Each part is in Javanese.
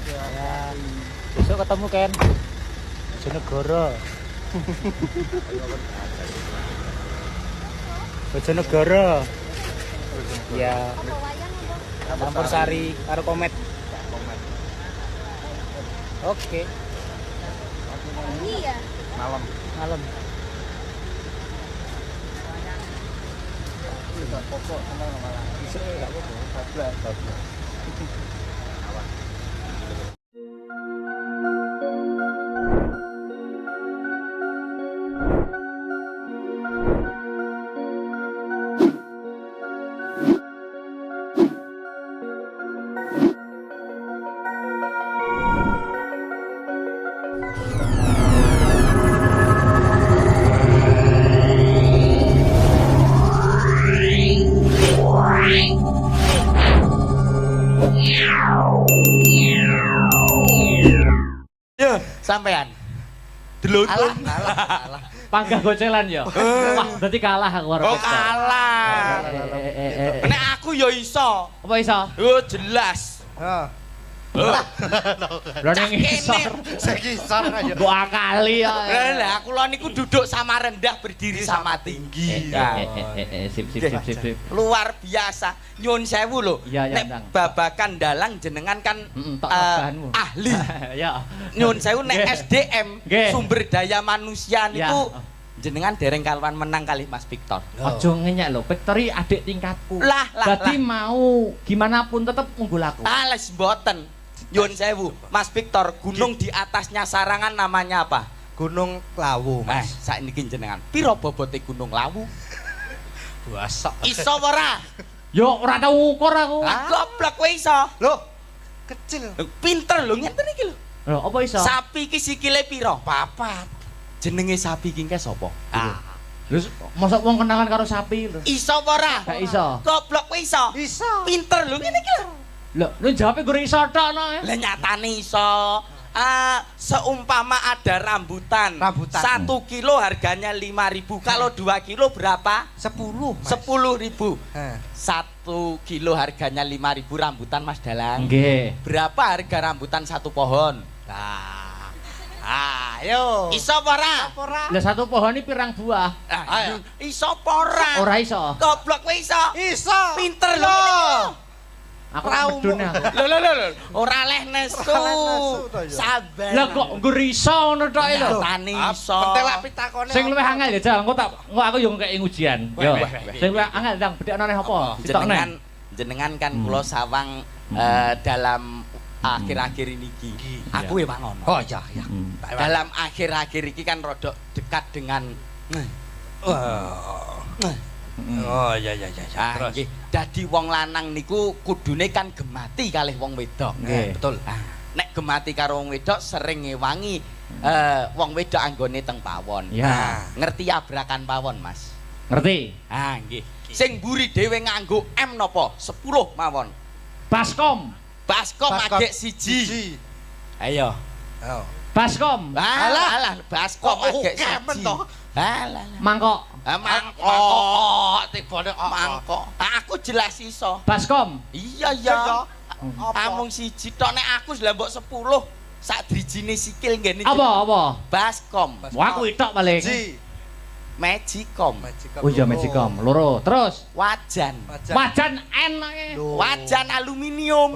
Ya. Besok ketemu Ken. Bojonegoro. Bojonegoro. Ya. Campur sari karo komet. Oke. Iya. Malam. Malam. Tidak pokok tenang malah. Bisa enggak apa-apa. Bablas. Yo, sampean. Delontun. Panggah gocelan ya. Wah, berarti kalah aku karo. Oh, kalah. Nek aku yo iso. Apa iso? Yo jelas. Heeh. Lho ning isor. Sekisar aja. Mbok akali ya. Lah aku lho niku duduk sama rendah berdiri sama tinggi. Sip. Luar biasa. Nyun sewu lho. Iya, Nek Ndang. babakan dalang jenengan kan Tok rebahanmu. ahli. Ya. Nyun sewu nek Nggih. SDM Nggih. sumber daya manusia Ya. niku jenengan dereng kaluan menang kali Mas Victor. Ojo ngenyek lho, Victory adik tingkatku. Lah. Berarti mau gimana pun tetep unggul aku. Les mboten. Nyun sewu, Mas Victor, gunung di atasnya Sarangan namanya apa? Gunung Lawu, Mas. Saiki jenengan. Piro bobote Gunung Lawu? Buasak. Iso ora? Yo ora tau ngukur aku. Ah, goblok kowe iso. Loh, kecil. Pinter lho ngenten iki lho. Lho, apa iso? Sapi iki sikile piro? Papat. Jenenge sapi iki engke sapa? Lho, mosok wong kenalan karo sapi lho. Iso apa ora? Gak iso. Goblok kowe iso. Iso. Pinter lho ngene iki lho. Lho, lu jawabe gur iso tok no. Lah nyatane iso. Seumpama ada rambutan. 1 kilo harganya 5.000. Kalau 2 kilo berapa? 10, Mas. 10.000. Heh. 1 kilo harganya 5.000 rambutan Mas Dalang. Nggih. Berapa harga rambutan 1 pohon? Nah. Ayo. Iso apa ora? Ora. Lah satu pohon iki pirang buah? Ayo. Iso apa ora? Ora iso. Goblok kowe iso. Iso. Pinter lho ngene. Aku medun aku. Lho. Ora leh nesu. Ora leh nesu to ya. Sabar. Lah kok nggur iso ngono tok lho. Nyatane iso. Pentelak pitakone. Sing luwih angel ya, Jal. Engko aku yo ngekeki ujian. Yo. Weh. Sing luwih angel ndang bedhekno neh apa? Ditokne. Jenengan kan kula sawang dalam akhir-akhir ini iki. Aku ya ngono. Oh iya, iya. Dalam akhir-akhir iki kan rodok dekat dengan Oh iya. Terus nggih, dadi wong lanang niku kudune kan gemati kalih wong wedok. Nggih. Betul. Nek gemati karo wong wedok sering ngewangi wong wedok anggone teng pawon. Ya. Ngerti abrakan pawon, Mas? Ngerti? Nggih. Sing mburi dhewe nganggo M napa? 10 mawon. Baskom. Baskom agek siji. Ayo. Oh. Baskom. Alah, baskom Kok agek oke men siji. to? Alah. Mangkok. Mangkok. Tibane mangkok. Aku jelas iso. Baskom. Iya. Amung siji tok nek aku lha mbok 10 sak drijine sikil ngene. Apa? Baskom. Wah, aku tok paling. Ji. Magicom. Oh iya, Magicom. Loro. Terus Wajan. wajan enake. Wajan aluminium.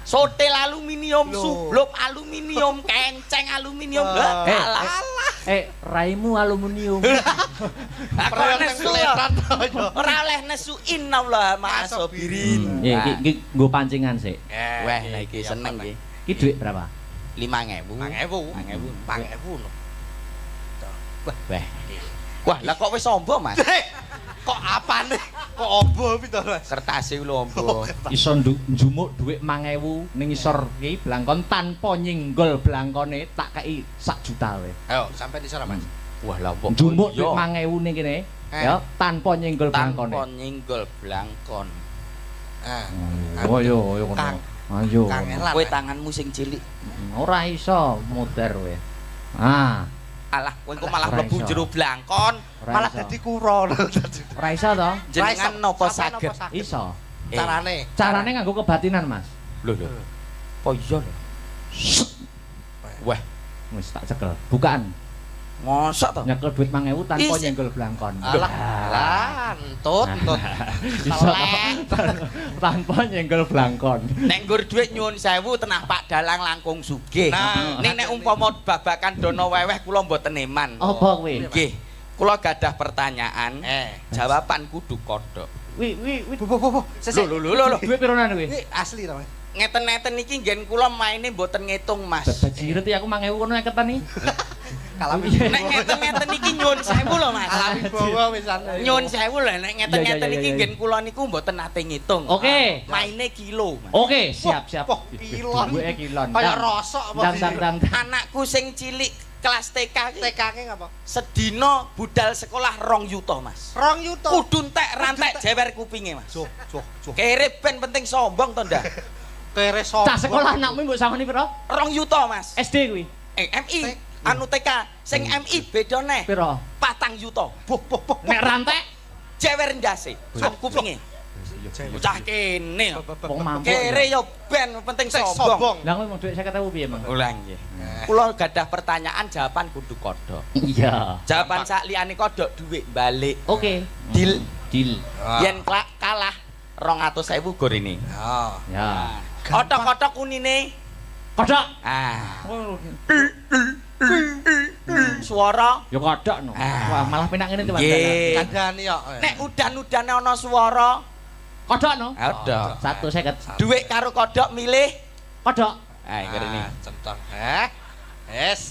Sotel aluminium, sublop aluminium, kenceng aluminium. Alah. Raimu aluminium. Ora nesu. Ora oleh nesu innallaha ma'asobirin. Iki nggo pancingan sik. Wah, lah iki seneng iki. Iki dhuwit berapa? 5.000. 5.000 lho. Wah. Wah, lah kok wis ombo, Mas? Kok apane? Kok ombo pinto, Mas? Kertase lho ombo. Iso njumuk dhuwit 5.000 ning isor iki blangkon tanpa nyinggol blangkone tak kei 1 juta wae. Ayo, sampai di sana, Mas. Wah, lah kok Njumuk dhuwit 5.000 ning kene ya tanpa nyinggol blangkone. tanpa nyenggol blangkon. Oh yo ngono. Kang. Ayo. Kangelan. Kowe tanganmu sing cilik. Ora iso muter wae. Alah, kowe kok malah Ora mlebu iso. jero blangkon. Ora Malah iso. dadi kuro. Ora iso to? Jenengan napa saged? Iso. Carane. Carane nganggo kebatinan, Mas. Lho. Oh iya lho. Wah, wis tak cekel. Bukaan. mosok to? Nyekel duit 5.000 tanpa nyenggol blangkon. Alah, entut. Iso tanpa nyenggol blangkon. Nek nggur dhuwit nyuwun sewu tenah Pak Dalang langkung sugih. Nah, ning nek umpama babakan dono weweh kula mboten eman. Apa kuwi? Nggih. Kula gadah pertanyaan. Jawaban kudu kodhok. Wi. Bu. Lho. Duit pironan kuwi? Ini asli to, Mas. Ngeten-ngeten iki nggen kula maine mboten ngitung, Mas. Bajiret ya aku 5.000 kono ngeketan iki. Kalami. Nek ngeten-ngeten iki nyuwun sewu lho, Mas. Kalami bawa wisane. Nyuwun sewu lho nek ngeten-ngeten iki nggen kula niku mboten nate ngitung. Oke. Maine kilo. Mas. Oke, siap. Kilon. Duwike kilon. Kayak rosok apa sih? Dang. Anakku sing cilik kelas TK ki TK-ke ngapa? sedina budal sekolah 2 yuta, Mas. 2 yuta. Kudu entek rantek jewer kupinge, Mas. Cuh. Kere ben penting sombong to ndak? Kere sombong. Cah sekolah anakmu mbok samani piro? 2 yuta, Mas. SD kuwi. MI anu TK sing MI beda neh. Piro? 4 yuta. Boh. Nek rantek Jewer ndase, sok kupinge. Bocah kene. wong mampu. Kere yo ben penting sombong. Lah kowe mau duit 50.000 piye, Mang? Ulang nggih. Kula gadah pertanyaan jawaban kudu kodhok. Iya. Jawaban sak liyane kodhok dhuwit balik. Oke. Deal. Yen Yen kalah 200.000 gorene. ya. Otok-otok kunine. Kodok. Suara. Ya kodok no. Wah, malah penak ngene Mas. Nggih. Kandhani kok. Nek udan-udane ana swara, Kodok no. ada. 150. Dhuwit karo kodhok milih. Kodok. Ngene. Centong. Es.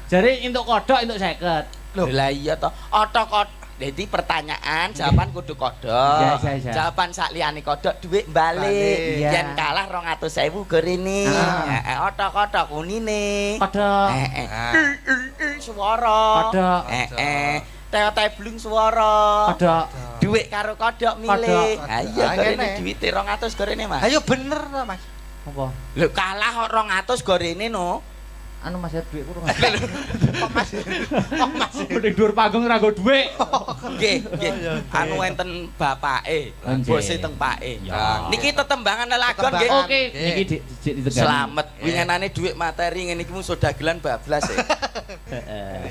Jare entuk kodok entuk 50. Lho, lah iya to. Otok-otok. Dadi pertanyaan jawaban kudu kodhok. Iya. Jawaban sak liyane kodhok dhuwit balik. Iya. Yen kalah 200.000 gorene. Heeh, otok-otok kunine. Kodok. Suara. Kodok. Teo-teo blung suara. Kodok. Dhuwit karo kodhok milih. Kodhok. Ha iya Ah, gorene ngene. dhuwite 200 gorene, Mas. Ayo bener to, Mas. Apa? Lho kalah kok 200 gorene no. Anu Mas ya duit kurang. Kok Mas? Mending dhuwur panggung ora nggo dhuwit. Nggih. Anu enten bapake, bose teng pake. Ya. Niki tetembangan lelagon nggih. Oke, niki dik ditegani. Selamat. Winginane dhuwit materi ngene iki musuh dagelan bablas ya.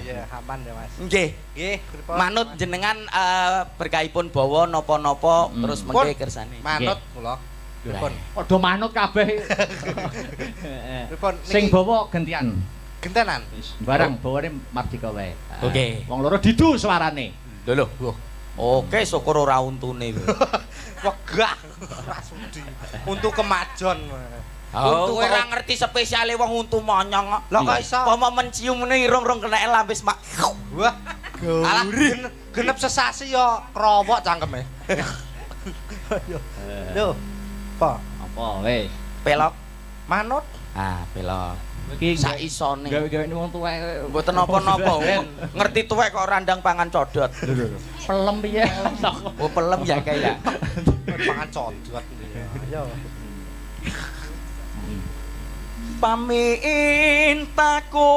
Iya, aman ya, Mas. Nggih. Nggih, pripun? Manut jenengan berkaipun bawa napa-napa terus mengke kersane. Manut kula. Pripun? Padha manut kabeh. Pripun? Sing bawa gantian. gentenan. Barang bawane Mardika wae. Oke. Wong loro didu suarane. Lho. Oke, syukur ora untune. Wegah. Ora sudi. Untuk kemajon. Untu kowe ora ngerti spesiale wong untu monyong kok. Lah kok iso? Apa mencium ngene irung-irung kena lambis mak. Wah. Alah genep sesasi yo krowok cangkeme. Lho. Apa wis? Pelok. Manut. Pelok. Iki Sak isone. gawe wong tuwek. Mboten napa-napa. Ngerti tuwek kok randang pangan codot. Pelem piye? Oh, pelem ya kayak. Pangan codot. Ayo. Pamintaku.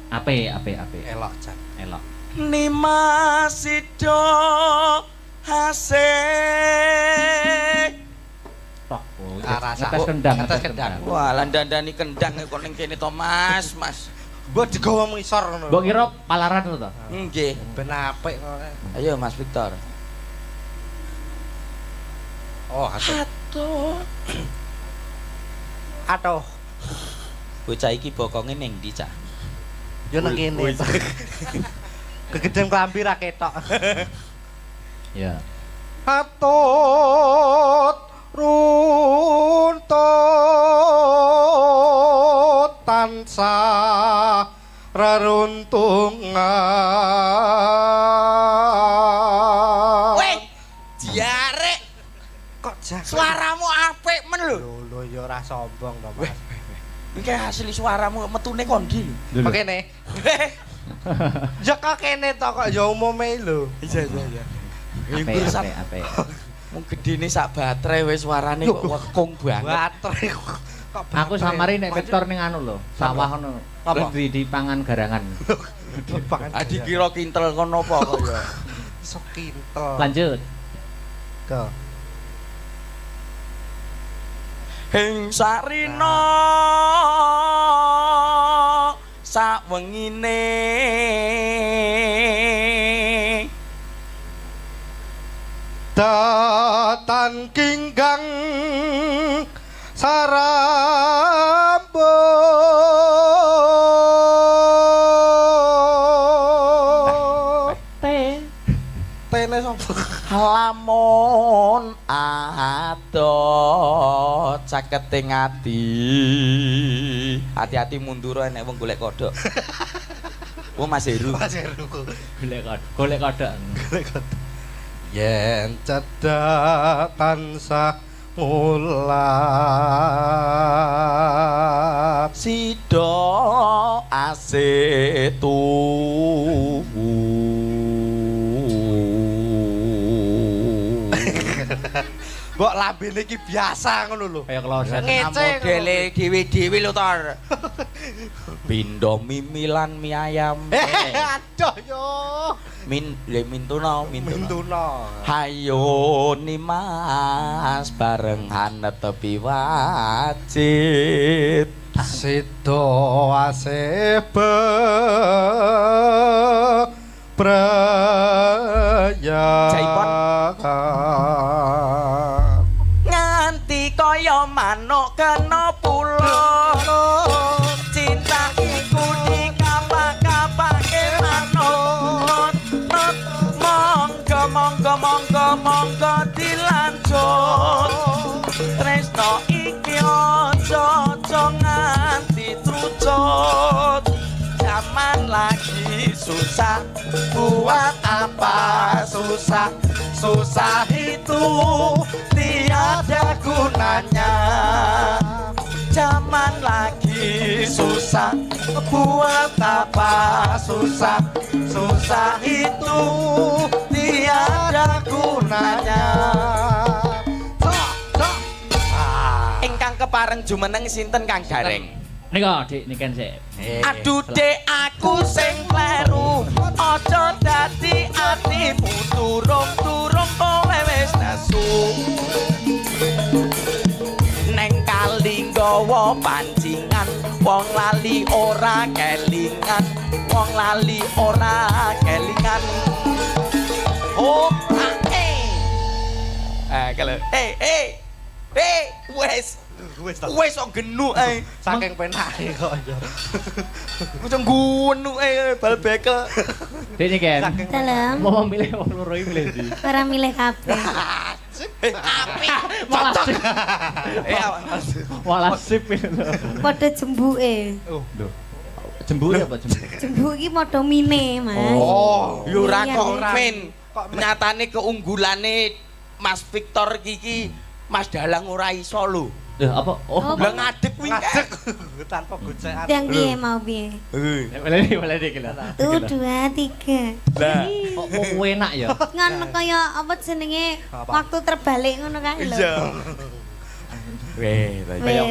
Ape. Elok jan. Elok. Nimasido hasik. Tok. Arasa. Ngetes kendang. Ngetes kendang. Wah, landandani kendang kok ning kene to, Mas. Mbok digawa ngisor ngono. Mbok kira palaran to? Nggih. Ben apik kok. Ayo Mas Victor. Oh, Atuh. Bocah iki bokonge ning ndi, Cak? Yo nang kene. Kegeden klambi ra ketok. Ya. Atut runtut tansah reruntungan. Weh, diarek. Kok jago? Suaramu apik men lho. Lho ya ora sombong to, Mas. Iki asli suaramu metune kondi lho. Kok kene? Ya kok kene to kok ya umume lho. Iya. Ape. Mung gedene sak baterai wis suarane kok wekung banget. Baterai kok. Aku samari nek Victor ning anu lho, sawah ngono. Apa? Di pangan garangan. Adi kira kintel kono apa kok ya. Sok kintel. Lanjut. Go. Ing sarina sawengine datan kinggang sarambo tene sapa lamun adot caketing ati hati-hati mundur enek wong golek kodhok Mas Heru golek kodhok yen cedhak tansah mulat sida asetu mbok lambene iki biasa ngono lho kaya kloset modele dhewe-dhewe lho tor pindho mimilan mie ayam aduh yo mintuna hayo nimas barengan tepi wajit sida asebe praya Jaipon nganti kaya manuk kena pulo cinta iku dikapak-kapake manut monggo dilanjut tresno iki aja nganti trucut zaman lagi susah buat apa susah itu tiada gunanya zaman lagi susah buat apa susah itu tiada gunanya ingkang kepareng jumeneng sinten Kang Gareng nika Dik niken sik aduh dek aku sing kleru aja dadi atimu turung kowe wis nesu neng kali nggawa pancingan wong lali ora kelingan oh kalau wes kok genuk saking penake kok yo macam gunuk bal bekel Dik niken dalam mau milih wong loro iki milih ndi ora milih kabeh api malah sip padha jembuke lho jembuk ya apa jembuk jembuk iki padha mine Mas yo ora Iya, kok iya. men nyatane keunggulane Mas Victor iki Mas Dalang ora iso lho lho apa Oh, lah ngadeg kuwi ngadeg tanpa gocekan yang piye mau piye boleh dik lho 1 2 3 lah kok enak ya ngono kaya apa jenenge waktu terbalik ngono kae lho iya kayak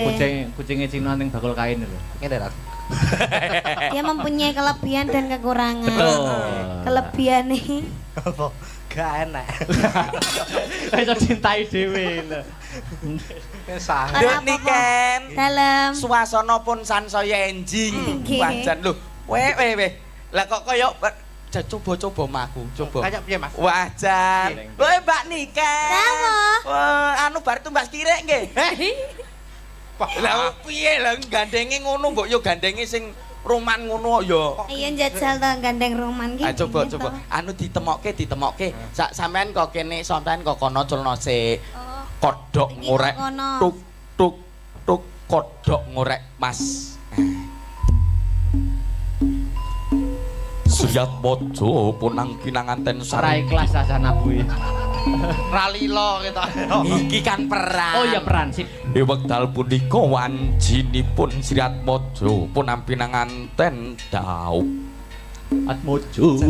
kucingnya Cina ning bakul kain lho ngene ra dia mempunyai kelebihan dan kekurangan betul kelebihannya apa gak enak iso cintai dhewe lho kesah Ora Dek niken dalam suasana pun sansaya enjing Nggih. wajan lho weh lah kok kaya coba maku coba kayak piye Mas wajan weh Mbak Niken Dawa. wah anu bar tumbas kirek nggih lah piye lah gandenge ngono mbok yo gandenge sing roman ngono ya iya njajal to gandeng roman ki coba anu ditemokke sampean kok kene sampean kok kono culno sik kodhok Iki ngorek kono. tuk kodhok ngorek Mas Suyat Mojo punang pinanganten ora sareng ikhlas asana kuwi ralilo kita iki kan perang oh ya peran sip wekdal punika wanjinipun Suyat Mojo punang pinanganten daup Atmojo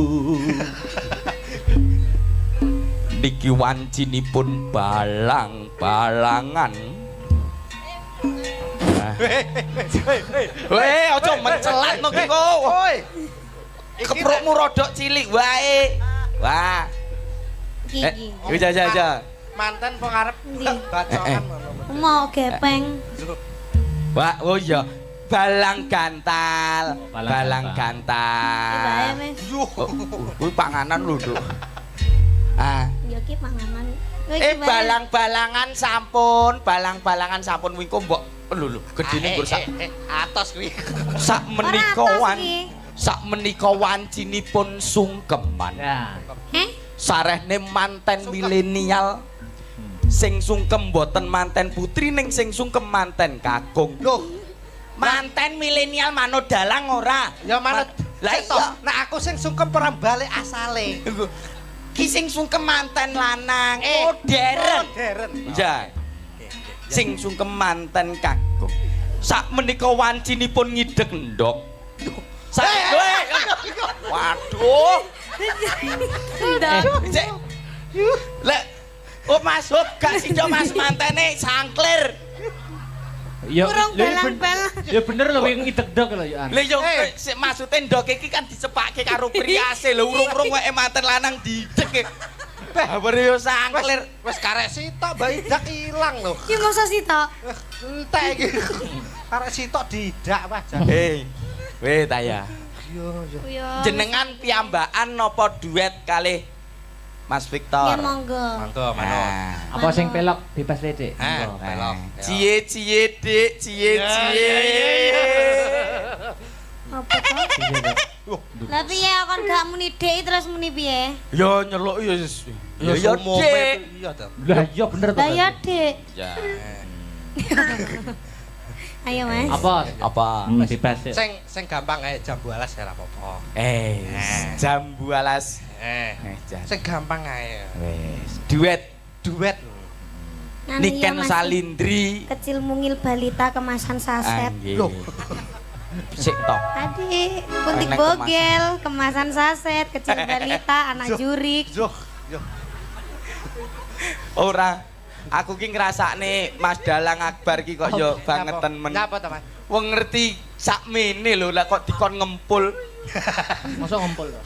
niki wancinipun balangan weh aja mencelat no ki kok keprukmu rodok cilik wae wah iki aja Manten po ngarep bacokan ngono. Mau gepeng. Wah, oh iya. Balang gantal. Balang gantal. Bae wis. Kuwi panganan lho, Nduk. Ah. Ya ki panganan. Balang-balangan sampun, balang-balangan sampun wingko mbok lho gedene nggur sak Atos kuwi. sak menika wancinipun sungkeman. Ya. Sarehne manten milenial sing sungkem mboten manten putri ning sing sungkem manten kakung. Loh, manten milenial manut dalang ora? Ya manut. Lah iya, nek aku sing sungkem perang balik asale. Ki sing sungkem manten lanang modern. Ya. Sing sungkem manten kakung. Sak menika wancinipun ngideg ndok. Waduh. Lek oh Mas Hub gak sida Mas mantene sangklir. Ya balang-balang. ya bener lho wing ngideg-deg lho ya. Lha yo maksude ndok iki kan dicepake karo priase lho urung-urung wae manten lanang dideg. Babar yo sangklir. Wis karek sitok Mbak Idak ilang lho. Ki masa sitok. Entek iki. Karek sitok didak wae. Weh ta ya. Yo. Jenengan piyambakan napa duet kalih Mas Victor? Ya monggo. Monggo, manut. Apa sing pelok bebas ledek? Pelok. Cie Dik, cie. Apa to? Lah piye kon gak muni Dik terus muni piye? Yo nyeluk yo Ya Dik. Iya ta. Lah iya bener to. Lah ya Dik. Ya. Ayo Mas. Apa? Bebas. Sing gampang ae jambu alas ya ora apa-apa. Jambu alas. Sing gampang ae. Wes. Duet. Niken Salindri. Kecil mungil balita kemasan saset. Loh. Sik to. Adik, puntik bogel, kemasan saset, kecil balita, anak jurik. Yo. Ora. Aku ki ngrasakne Mas Dalang Akbar ki kok yo bangeten men. Napa to, Mas? Wong ngerti sakmene lho lah kok dikon ngempul. Mosok ngempul to.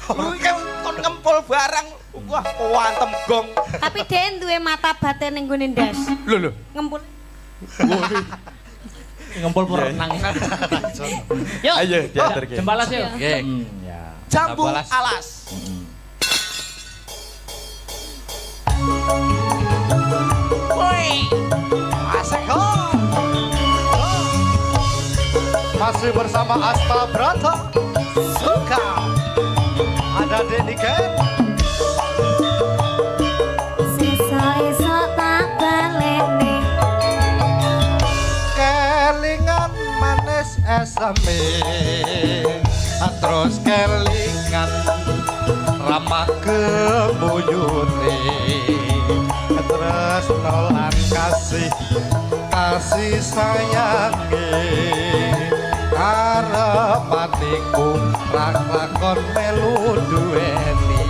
Kon ngempul barang wah kuantem gong. Tapi dia duwe mata batin ning gone ndas. Lho. Ngempul. Ngempul perenang. Yuk. Ayo diaturke. Jembalas yuk. Nggih. Ya. Jambu alas. Asik ho. Masih bersama Asta Brata. Suka. Ada Denny Ken. Esok-esok tak balene. Kelingan manis esame. Terus kelingan ramah kebuyute. Terus nolan kasih sayange arepaniku rak lakon melu duweni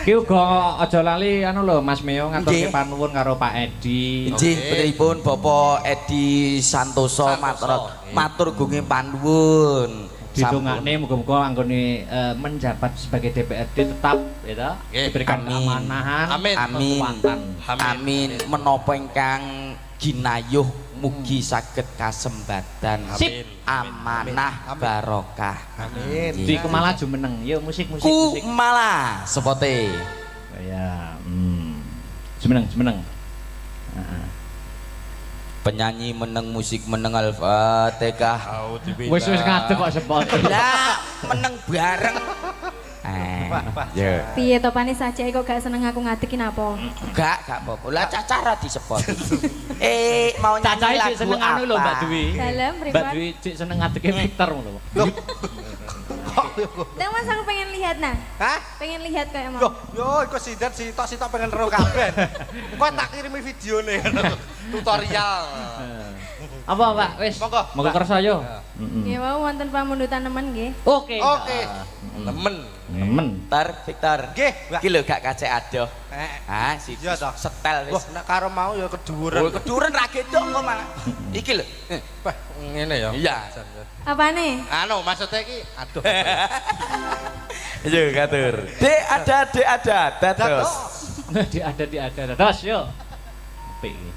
Ki uga aja lali anu lho Mas Meo ngaturke Nggih. panuwun karo Pak Edi. Injih pripun Bapak Edi Santoso matur gunging panuwun. Ditungakne muga-muga anggone menjabat sebagai DPRD tetap ya diberikan Amin. keamanahan, Amin. kekuatan. Amin. Menapa ingkang ginayuh mugi saged kasembatan. Sip. Amanah barokah. Amin. Di kemala jumeneng. Yo musik. Ku malah sepote. Ya, jumeneng. Heeh. Penyanyi meneng musik meneng Al-Fatihah. Wis ngadeg kok sepot. Lah meneng bareng. Yo. Piye topane saja kok gak seneng aku ngadekin apa? Gak apa-apa. Lah cacara disepot. Mau nyanyi Cacahe lagu sik seneng anu lho Mbak Dwi. Dalam Mbak privat. Dwi sik seneng ngadege Victor ngono. Dang Mas aku pengen lihat nah. Hah? Pengen lihat kayak Yo, mau. yo iku sitok pengen ero kabeh. Kok tak kirimi videone tutorial. Apa Pak? Wis. Monggo kersa yo. Ya mau wonten pamundutan nemen nggih. Oke. Oke. Nemen. Victor. Nggih, Mbak. Iki lho gak kacek adoh. Si Iya toh. setel Wah, wis. nek karo mau ya keduren. Oh, keduren ra gedok kok malah. Iki lho. Ngene ya. Iya. Apane? Anu maksudnya iki aduh. Yo katur. Dek ada terus. Di ada. Terus yo. Apik iki.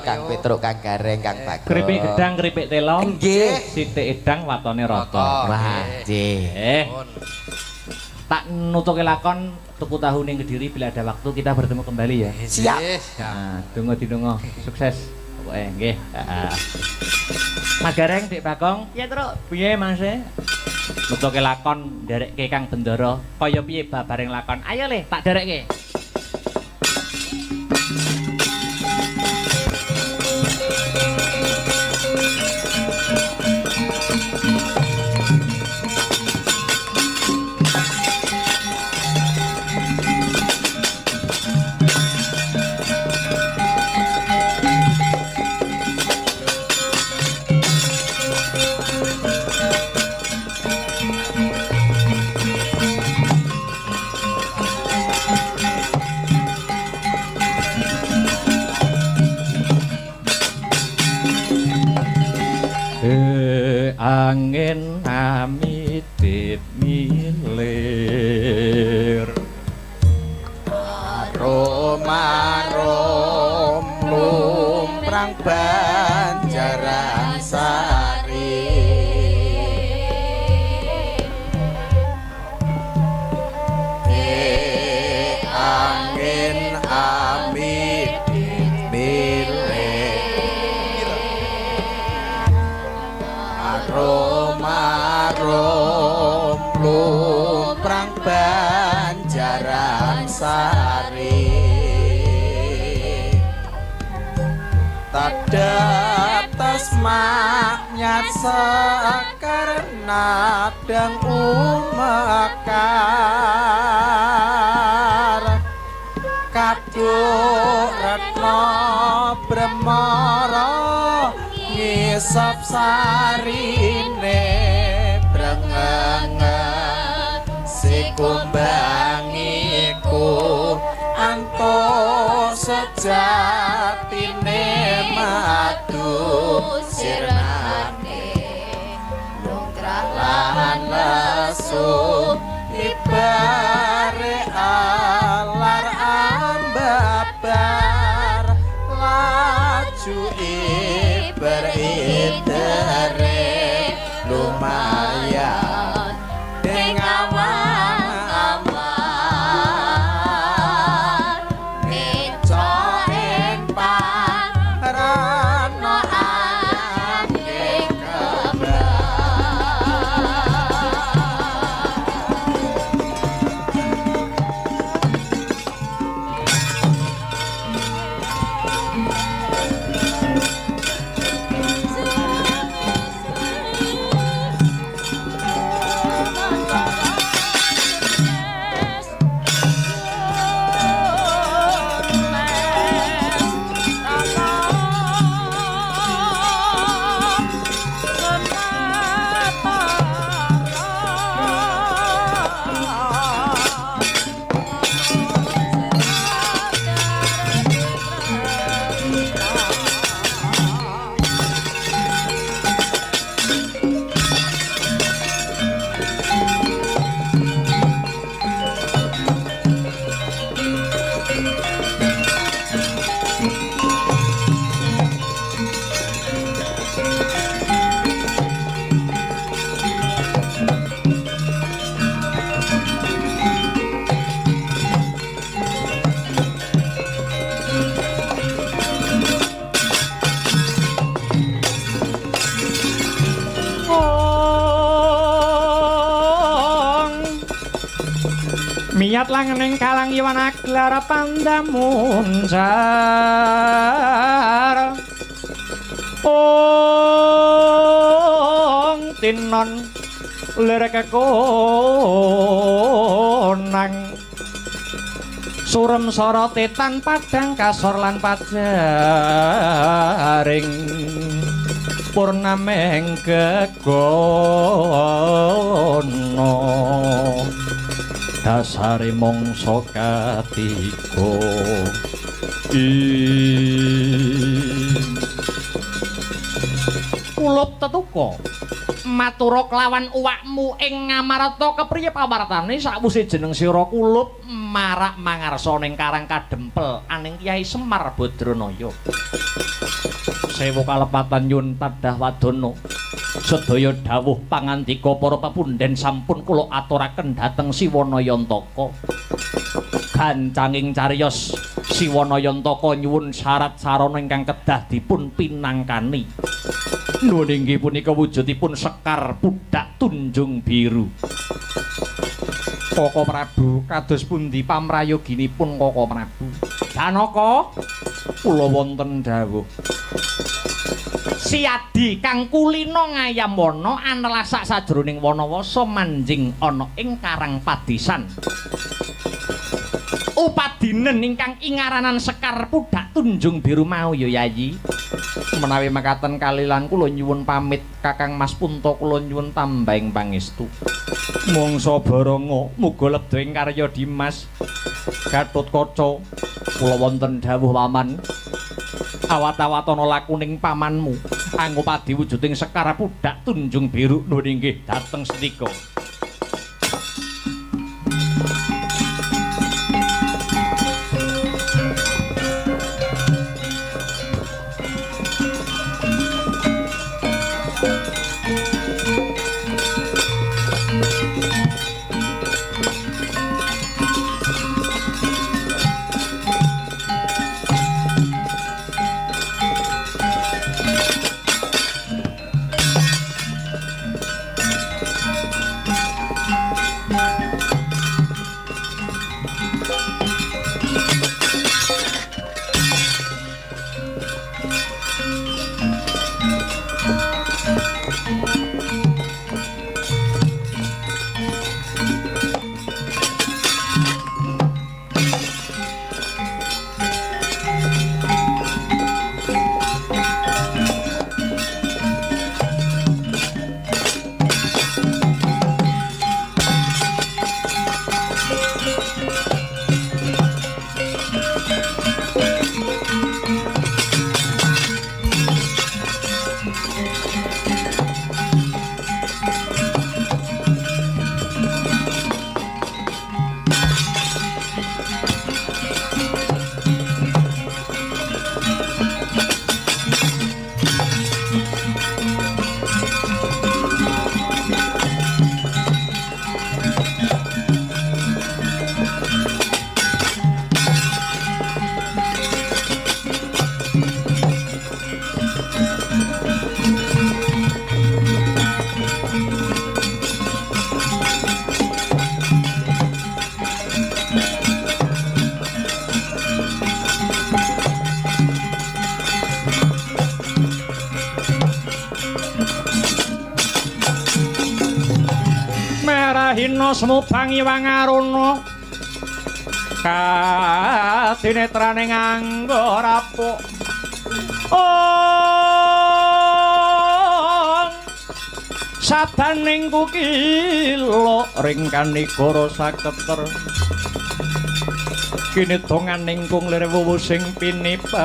Kang Petruk, Kang Gareng, Kang Bagong. Keripik gedang, keripik telo. Nggih. Sithik edang watone rata. Wah, nggih. Tak nutuke lakon tuku tahu ning Kediri bila ada waktu kita bertemu kembali ya. Siap. Nah, donga didonga sukses. Pokoke nggih. Heeh. Mas Gareng, Dik Bagong. Piye, Truk? Piye, Mas? Nutuke lakon nderekke Kang Bendara. Kaya piye babareng lakon? Ayo Le, tak derekke. Angin amitit milir Arom lumprang Banjaran Sari angin amitit milir Arom lumprang Banjaran Sari Tadatas maknyat sekar nadang umekar Kaduk retno bremara ngisap sarine brengengen sikumbangiku antuk sejatine madu sirnane lumrah lan lesu ibare alar ambabar laju iber-idere lumayan deng awan-awan nicoen parano angin kembang Miyat langening kalang iwan aglar pandamuncar Ong tinon lir kekonang surem sorote tan padang kasor lan pajaring purnameng gegono dasare mangsa katiga kulup tetuka matura kelawan uwakmu ing Ngamarta kepriye pawartane sakwise jeneng sira kulup marak mangarsa ning Karang Kadempel aning Kyai Semar Badranaya. Sewu kalepatan nyun tadah wadana. Sedaya dawuh pangandika para pepundhen sampun kula aturaken dhateng Siwanayantaka. Gancanging cariyos Siwanayantaka nyuwun syarat sarana ingkang kedah dipun pinangkani. Nuwun inggih punika wujudipun Sekar Pudhak Tunjung Biru. Koko Prabu kados pundi pamrayoginipun Koko Prabu? Janaka kula wonten dawuh. Siadi kang kulina ngayam wana anelasak sajroning wanawasa manjing ana ing Karang Padisan. Upadinen ingkang ingaranan Sekar Pudhak Tunjung Biru mau ya Yayi. Menawi mekaten kalilan kula nyuwun pamit Kakang Mas Punta kula nyuwun tambahing pangestu. Mangsa baranga muga lebda ing karya Dimas. Gatotkaca kula wonten dawuh waman. Awat-awatana lakuning pamanmu angupadi wujuding Sekar Pudhak Tunjung Biru nuwun inggih dhateng setika. Hina semubang iwang aruna kadinetrane nganggo rapuk sabaning kukila ringkang negara saketer kini donganing kung lir wuwu sing pinipanco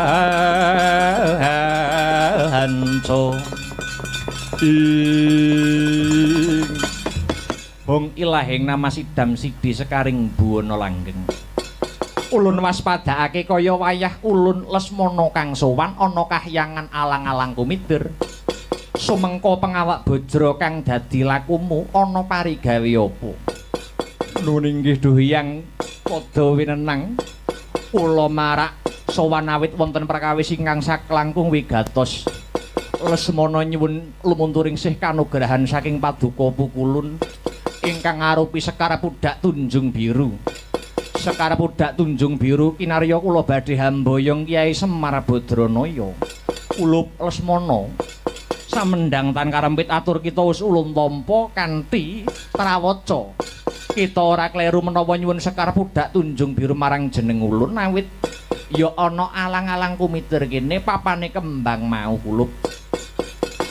Hong ilahing nama sidam sidi sekaring buwana langgeng. Ulun waspadakake kaya wayah ulun Lesmana kang sowan ana kahyangan alang-alang kumidir. Sumengko pengawak bajra kang dadi lakumu ana parigawe apa? Nuwun inggih Duh Hyang padha winenang. Kula marak sowan awit wonten perkawis ingkang saklangkung wigatos. Lesmana nyuwun lumunturing sih kanugrahan saking paduka pukulun. Ingkang arupi Sekar Pudhak Tunjung Biru. Sekar Pudhak Tunjung Biru kinarya kula badhe hamboyong Kyai Semar Badranaya. Kulup Lesmana samendang tan karempit atur kita wis ulun tampa kanthi trawaca. Kita ora kleru menawa nyuwun Sekar Pudhak Tunjung Biru marang jeneng ulun awit ya ana alang-alang kumitir kene papane kembang mau kulup.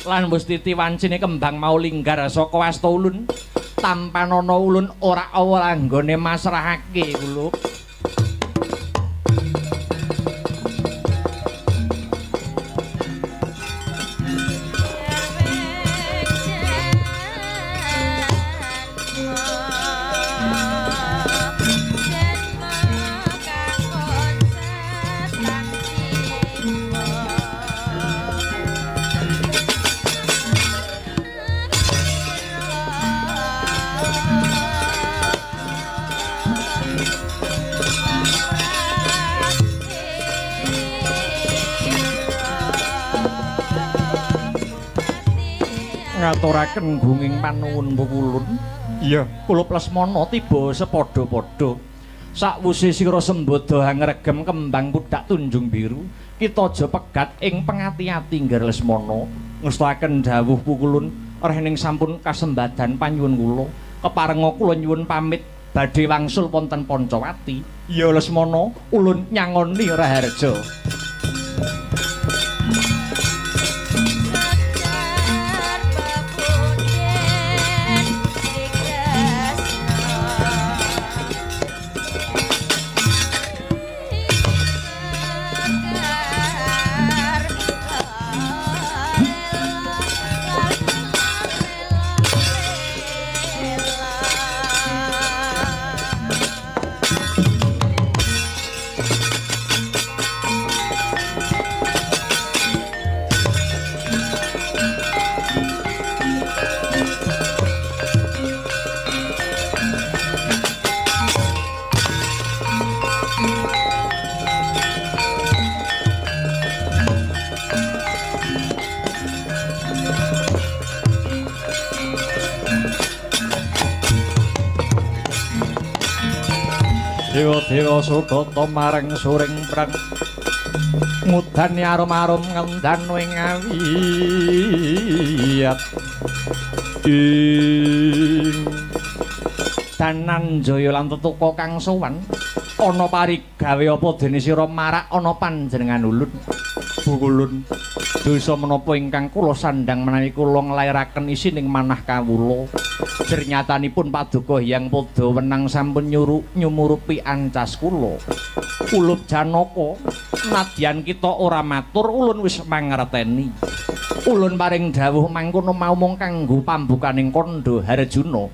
Lan wis titi wancine kembang mau linggar saka wasta ulun. Tampanono ulun ora anggone masrahake kulup. ngaturaken gunging panuwun Pukulun. Iya, kula Lesmana tiba sepadha-padha. Sakwise sira sembada ngregem kembang pudak tunjung biru, kita aja pegat ing pengati-ati Ngger Lesmana. Ngestakaken dawuh Pukulun, rening sampun kasembadan panyuwun kula. Keparenga kula nyuwun pamit badhe wangsul wonten Pancawati. Ya Lesmana, ulun nyangoni Raharja. Dewa-dewa sudata marang suring prang ngudani arum-arum ngendan wing awiyat ing danan jaya lan tetuka kang sowan ana parigawe apa dene sira marak ana panjenengan ulun Pukulun dosa menapa ingkang kula sandhang menawi kula nglairaken isining manah kawula Jernyatanipun paduka Hyang Pada wenang sampun nyumurupi ancas kula. Ulup Janaka, nadyan kita ora matur ulun wis mangerteni. Ulun paring dawuh mangkono mau mung kanggo pambukaning kandha Harjuna.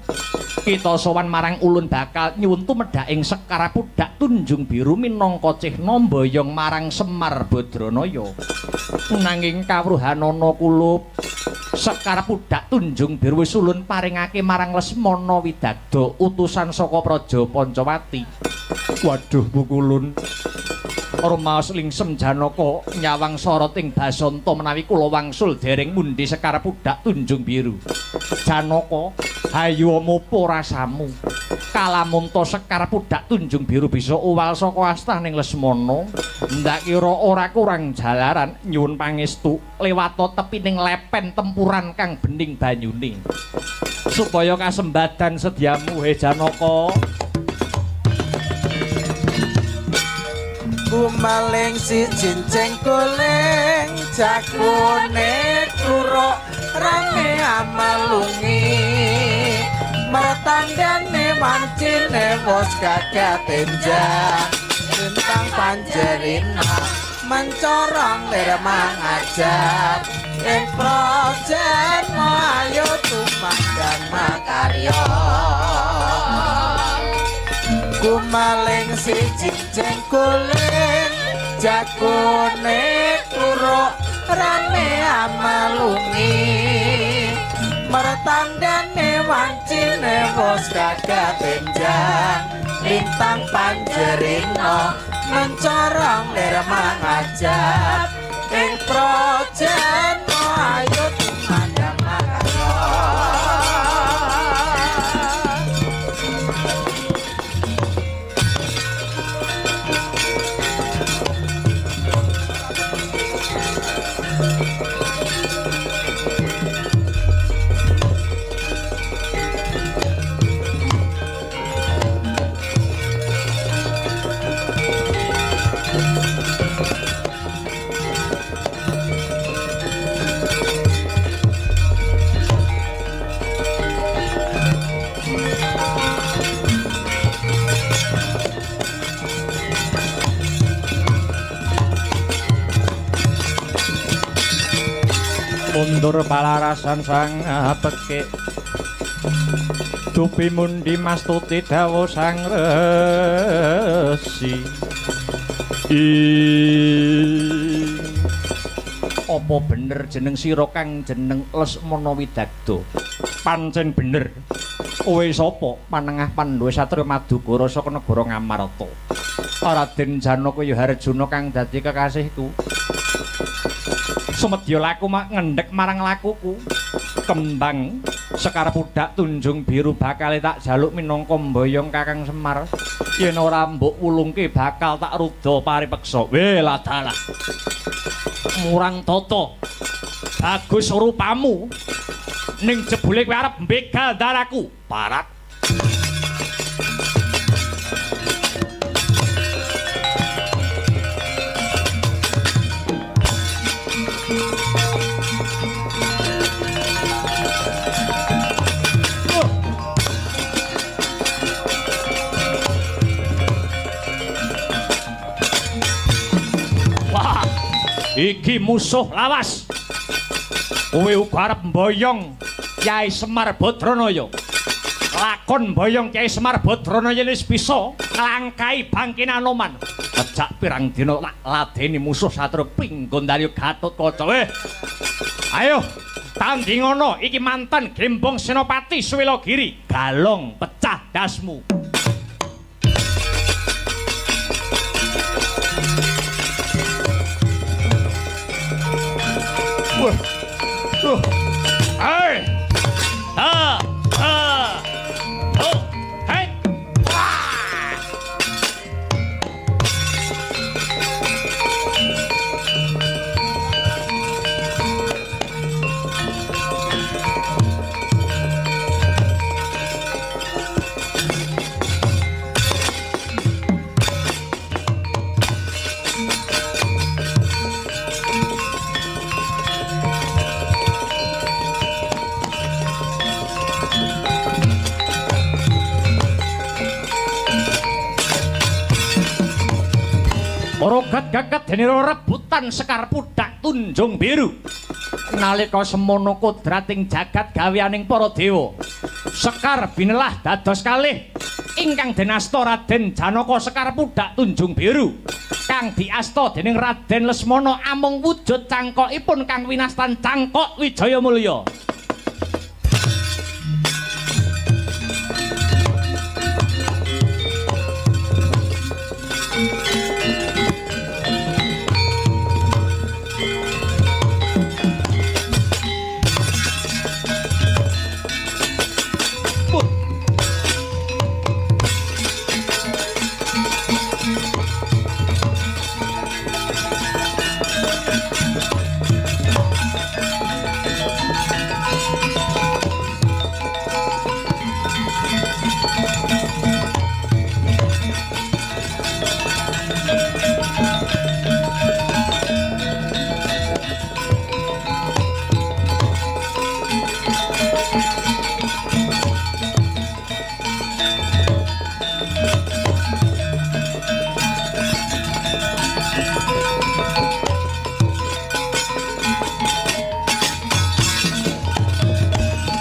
Kita sowan marang ulun bakal nyuwun tumedhak ing Sekar Pudak Tunjung Biru minangka cihna mboyong marang Semar Badranaya. Nanging kawruhanana kulup Sekar Pudak Tunjung Biru wis ulun paringake marang Lesmana Widagda utusan saka Praja Pancawati. Waduh Pukulun, rumaos lingsem Janaka nyawang sorot ing Basanta menawi kula wangsul dereng mundi Sekar Pudak Tunjung Biru. Janaka, hayu mopo rasamu? Kalamunta Sekar Pudak Tunjung Biru bisa uwal saka astaning Lesmana, ndak kira ora kurang jalaran nyuwun pangestu lewata tepining lepen tempuran kang bening banyune. Supaya kasembadan sediamu he Janaka. Gumaling si cinceng kuling jakune turuk rame amalungi mertandane mancine wos kagatenjang bintang panjerina mencorong dermang ajab ing projen ayo tumandang makarya gumaling si cinceng kuling jakune turuk rame amalungi mertandane wancine wos kagatenjang lintang panjerina mencorong dermang ajab ing projen ayo tumandang makarya mundur palarasan sang pekik dupi mundi mastuti dawuh sang resi apa bener jeneng sira kang jeneng Lesmana Widagda pancen bener kowe sapa panengah Pandhawa satriya Madukara saka negara Ngamarta Raden Janaka ya Harjuna kang dadi kekasihku sumedya laku mak ngendhek marang lakuku kembang Sekar Pudak Tunjung Biru bakal tak jaluk minangka mboyong Kakang Semar. Yen ora mbok wulungke bakal tak rudha paripeksa. Weh ladalah. Murang tata. Bagus rupamu. Ning jebule kowe arep mbegal daraku. Parat. Iki musuh lawas. Kowe uga arep mboyong Kyai Semar Badranaya. Lakon mboyong Kyai Semar Badranaya wis bisa nglangkai bangkine Anoman. Kejak pirang dina tak ladeni musuh Satria Pinggondari Gatotkaca. Ayo, tandingono iki mantan Gembong Senopati Suwilagiri. Galong pecah dasmu. Hey! Ha! Ha! Oh! Hey! Wah! Rogat gagat dene rebutan Sekar Pudak Tunjung Biru. Nalika semono kodrating jagat gaweaning para dewa. Sekar binelah dados kalih ingkang dinasta Raden Janaka Sekar Pudak Tunjung Biru. Kang diasta dening Raden Lesmana amung wujud cangkokipun kang winastan Cangkok Wijayamulya.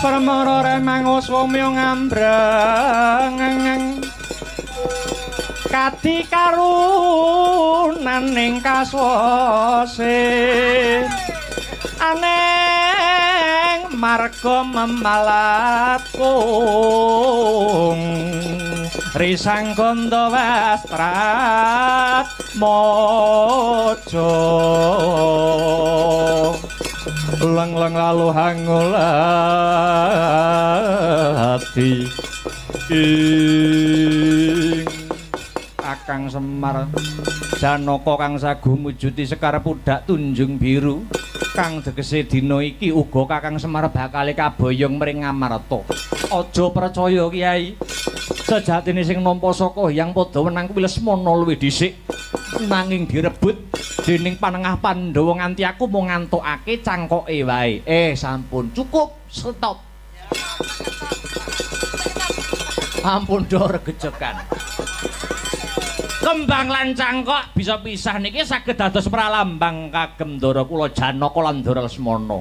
Permara remang uswamya ngambrang kati karunaning kaswase aneng marga memalatgung risang gondo wastrat mojo leng-leng lalu hangul hati ing Kakang Semar Janaka kang sagu mujuti Sekar Pudak Tunjung Biru kang tegese dina iki uga Kakang Semar bakal kaboyong mring Ngamarta. Aja percaya Kyai, sejatine sing nampa saka Hyang Padha kuwi Lesmana luwih dhisik nanging direbut dening panengah Pandhawa nganti aku mung ngantukake cangkoke wae. Sampun cukup, stop. Ampun do regejekan. Kembang lan cangkok bisa pisah niki saged dados pralambang kagem Ndara kula Janaka lan Ndara Lesmana.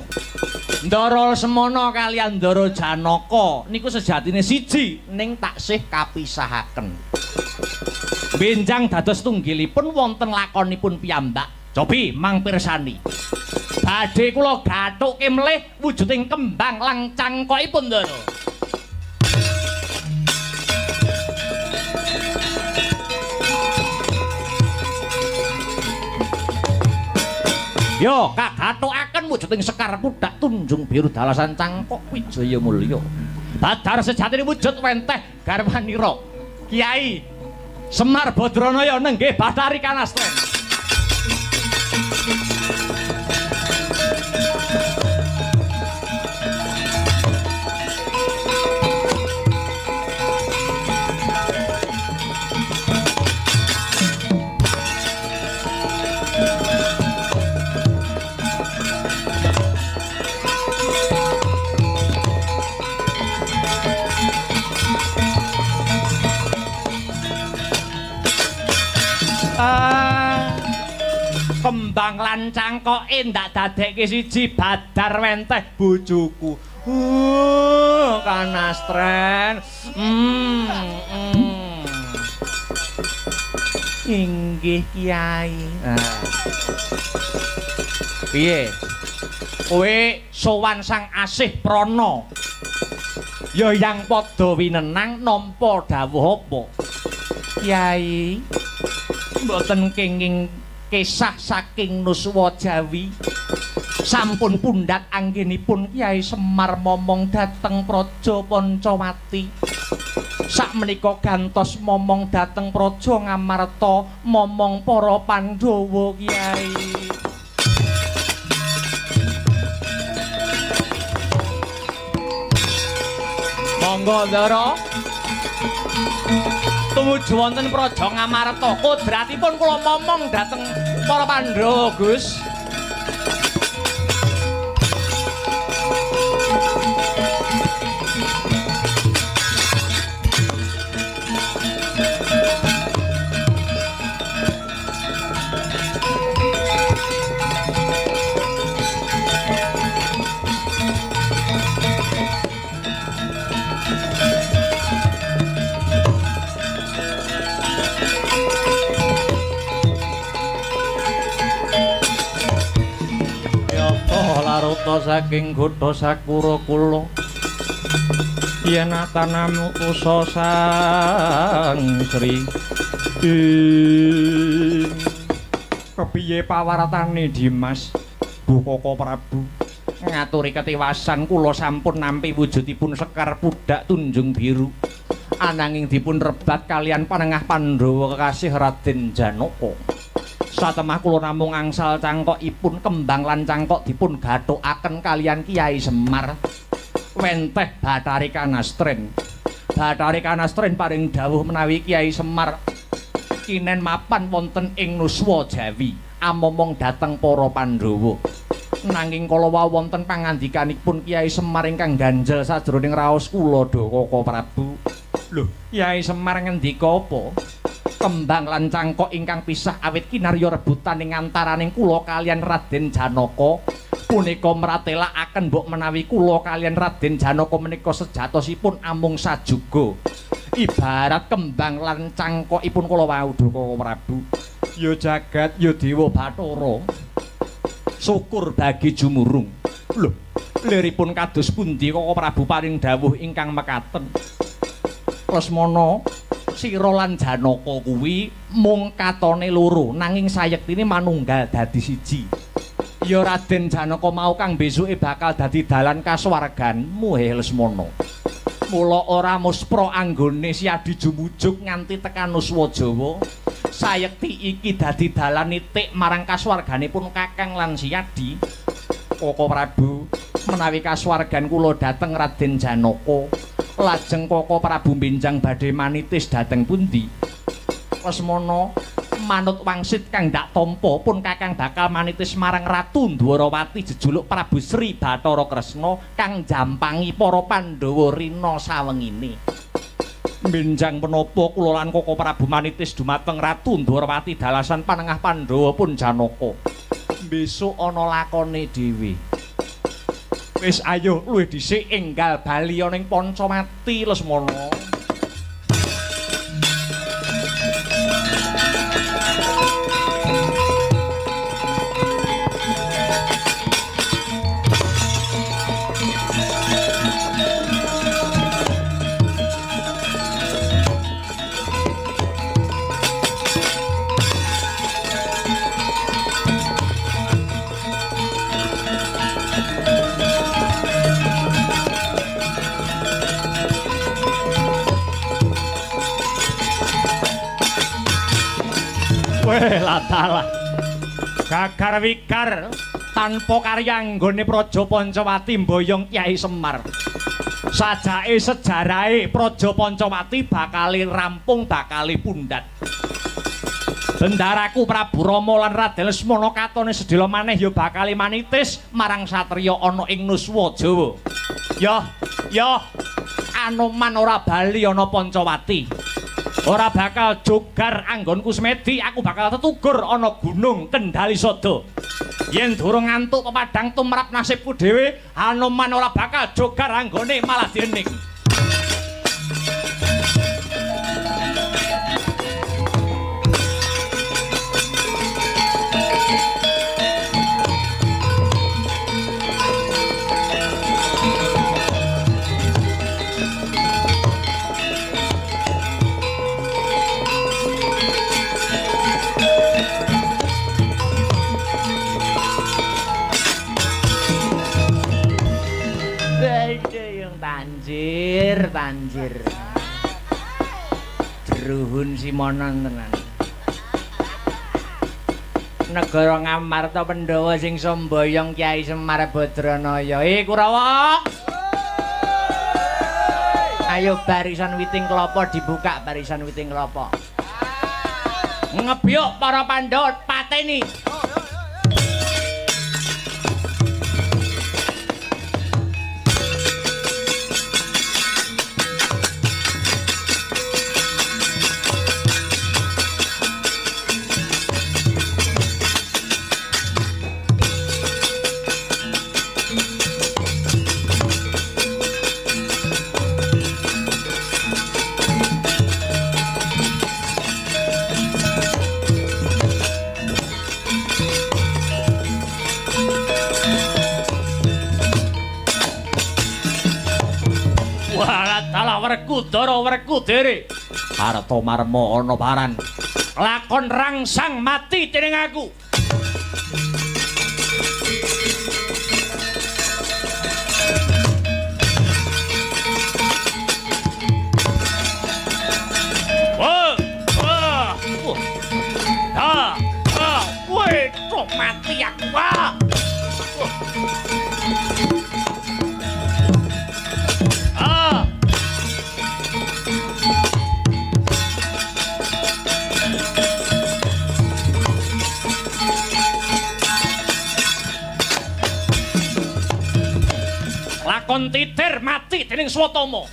Ndara Lesmana kaliyan Ndara Janaka niku sejatine siji ning taksih kapisahaken. Benjang dados tunggilipun wonten lakonipun piyambak. Cobi mangpirsani. Badhe kula gathuke mlih wujuding kembang lan cangkokipun Ndara. Yo kagathokaken wujuding Sekar Pudak Tunjung Biru Dalasan Cangkok Wijaya Mulya. Badar sejatine wujud wenteh garwanira Kiai Semar Badranaya nenggih Bathari Kanastren. Kembang lan cangkoke ndak dadekke siji Badar wenteh bojoku. Kanastren. Inggih Kiai. Piye? Kowe sowan Sang Asih Prana. Ya yang padha winenang nampa dawuh apa? Kiai, mboten kenging kisah saking Nuswa Jawi. Sampun pundhak anggenipun Kyai Semar momong dhateng Praja Pancawati. Sakmenika gantos momong dhateng Praja Ngamarta momong para Pandhawa Kyai. Monggo Ndara. Tumuju wonten Praja Ngamarta, kodratipun kula momong dhateng para Pandhawa, Gus. Laruta saking Gotha Sakura kula yen atanamu kusa sang Sri kepiye pawartane Dimas Koko Prabu ngaturi ketiwasan kula sampun nampi wujudipun Sekar Pudak Tunjung Biru ananging dipun rebat kalian panengah Pandhawa kekasih Raden Janaka. Satemah kula namung angsal cangkokipun kembang lan cangkok dipun gathukaken kalian Kiai Semar wenteh Bathari Kanastren. Bathari Kanastren paring dawuh menawi Kiai Semar kinen mapan wonten ing Nuswa Jawi amomong dhateng para Pandhawa. Nanging kala wau wonten pangandikanipun Kiai Semar ingkang ganjel sajroning raos kula Koko Prabu. Lho, Kiai Semar ngendika apa? Kembang lan cangkok ingkang pisah awit kinarya rebutan ing antaraning kula kalian Raden Janaka punika mratelakaken mbok menawi kula kalian Raden Janaka menika sejatosipun amung sajuga ibarat kembang lan cangkokipun kula wau Koko Prabu. Ya jagat ya Dewa Bathara syukur bagi jumurung. Lho, liripun kados pundi Koko Prabu paring dawuh ingkang mekaten? Lesmana Sira lan Janaka kuwi mung katone loro nanging sayektine manunggal dadi siji. Ya Raden Janaka mau kang besuke bakal dadi dalan kasuwarganmu Lesmana. Mula ora muspra anggone siadi jumujuk nganti tekan Nuswa Jawa. Sayekti iki dadi dalan nitik marang kasuwarganipun Kakang lan Siadi. Koko Prabu, menawi kasuwargan kula dhateng Raden Janaka, lajeng Koko Prabu benjang badhe manitis dhateng pundi? Lesmana, manut wangsit kang ndak tampa pun Kakang bakal manitis marang Ratu Dwarawati jejuluk Prabu Sri Bathara Kresna kang jampangi para Pandhawa rina sawengine. Benjang menapa kula lan Koko Prabu manitis dumateng Ratu Dwarawati dalasan panengah Pandhawa pun Janaka. Besok ana lakone dhewe. Wis ayo luwih dhisik enggal bali ana ing Pancamati Lesmana. Weh latalah. Gagar wigar tanpa karya anggone Praja Pancawati mboyong Kyai Semar. Sajake sejarahe Praja Pancawati bakali rampung bakali pundhat. Bendaraku Prabu Rama lan Raden Lesmana katone sedhela maneh ya bakali manitis marang satriya ana ing Nuswa Jawa. Ya Anoman ora bali ana Pancawati. Ora bakal jogar anggonku semedi, aku bakal tetugur ana Gunung Kendali Sada. Yen durung ngantuk pepadang tumrap nasibku dhewe, Anoman ora bakal jogar anggone malah diening. Tanjir. Druhun Simonon tenan. Negara Ngamarta Pandhawa sing somboyong Kyai Semar Badranaya. Kurawa. Ayo barisan witing kelapa dibuka, barisan witing kelapa. Ngebyuk para Pandhawa pateni. Werkudara Werkudere Harta marma ana paran lakon rangsang mati dening aku. Mati aku. Lakon titir mati dening Swatama.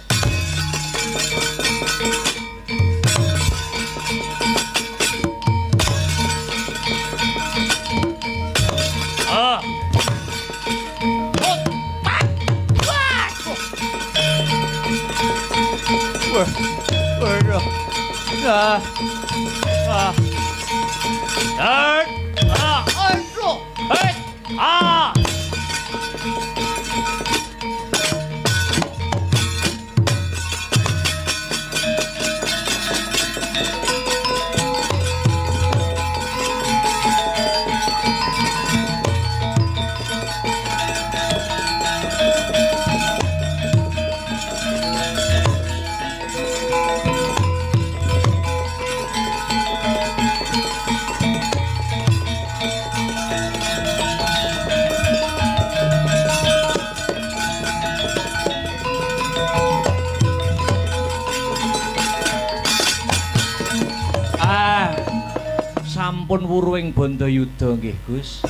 Sampun wuruing Bandayuda nggih Gus.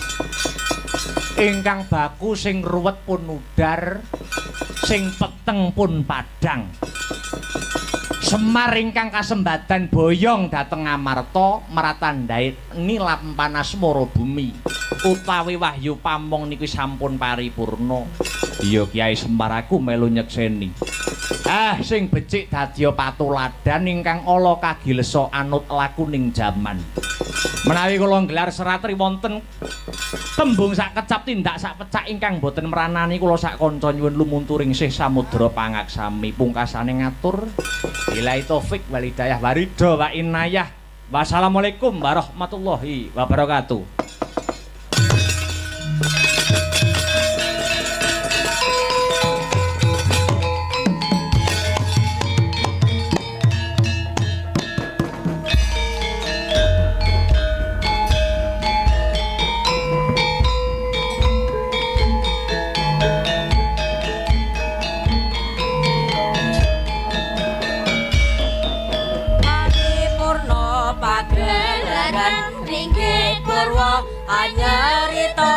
Ingkang baku sing ruwet pun udar, sing peteng pun padang. Semar ingkang kasembadan boyong dhateng Ngamarta maratandhait nilap panas mara bumi. Utawi wahyu pamong niku sampun paripurna. Iya Kyai Semar aku melu nyekseni. Sing becik dadya patuladan ingkang ala kagilesa anut lakuning jaman. Menawi kula nggelar seratri wonten tembung sak kecap tindak sak pecak ingkang boten meranani kula sak kanca nyuwun lumunturing sih samudra pangaksami pungkasane ngatur billahi taufik wal hidayah waridha wa inayah. Wassalamualaikum warahmatullahi wabarakatuh. anyarita